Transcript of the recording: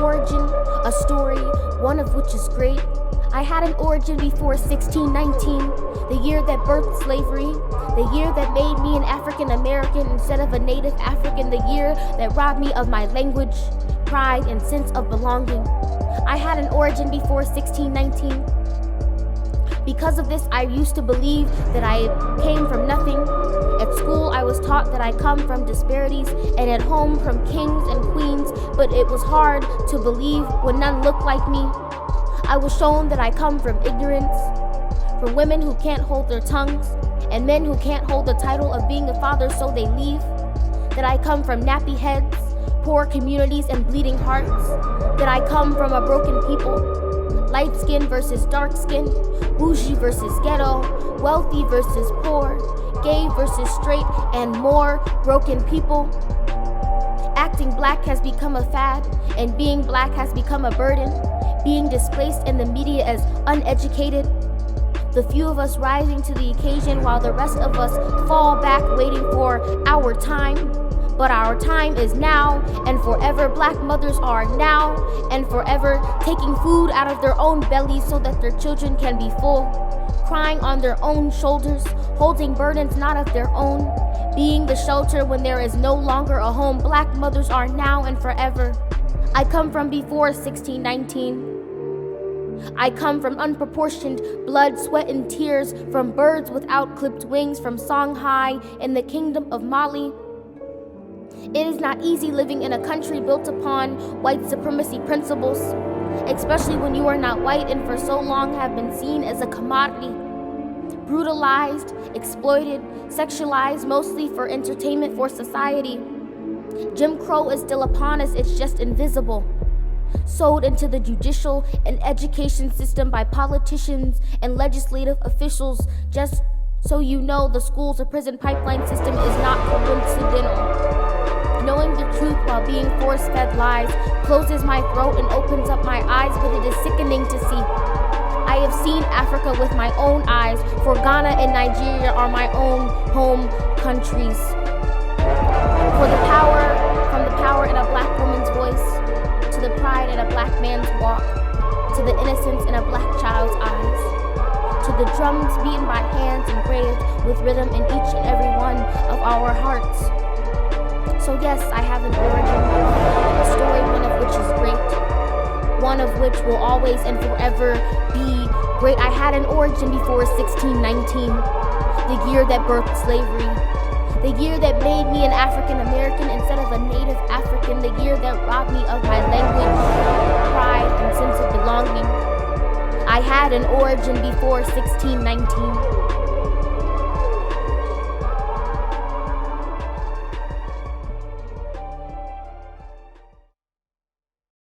origin, a story, one of which is great. I had an origin before 1619, the year that birthed slavery, the year that made me an African American instead of a native African, the year that robbed me of my language, pride, and sense of belonging. I had an origin before 1619. Because of this, I used to believe that I came from nothing. At school, I was taught that I come from disparities, and at home from kings and queens, but it was hard to believe when none looked like me. I was shown that I come from ignorance, from women who can't hold their tongues, and men who can't hold the title of being a father, so they leave. That I come from nappy heads, poor communities, and bleeding hearts. That I come from a broken people, light skin versus dark skin, bougie versus ghetto, wealthy versus poor, gay versus straight, and more broken people. Acting black has become a fad, and being black has become a burden. Being displaced in the media as uneducated. The few of us rising to the occasion while the rest of us fall back waiting for our time. But our time is now and forever. Black mothers are now and forever taking food out of their own bellies so that their children can be full. Crying on their own shoulders, holding burdens not of their own. Being the shelter when there is no longer a home. Black mothers are now and forever. I come from before 1619. I come from unproportioned blood, sweat, and tears, from birds without clipped wings, from Songhai in the kingdom of Mali. It is not easy living in a country built upon white supremacy principles, especially when you are not white and for so long have been seen as a commodity. Brutalized, exploited, sexualized, mostly for entertainment for society. Jim Crow is still upon us, it's just invisible. Sold into the judicial and education system by politicians and legislative officials. Just so you know, the school to prison pipeline system is not coincidental. Knowing the truth while being force-fed lies closes my throat and opens up my eyes, but it is sickening to see. I have seen Africa with my own eyes, for Ghana and Nigeria are my own home countries. From the power in a black woman's voice, to the pride in a black man's walk, to the innocence in a black child's eyes, to the drums beaten by hands engraved with rhythm in each and every one of our hearts. So yes, I have an origin, a story, one of which is great, one of which will always and forever be great. I had an origin before 1619, the year that birthed slavery, the year that made me an African American instead of a native African, the year that robbed me of my language, pride, and sense of belonging. I had an origin before 1619.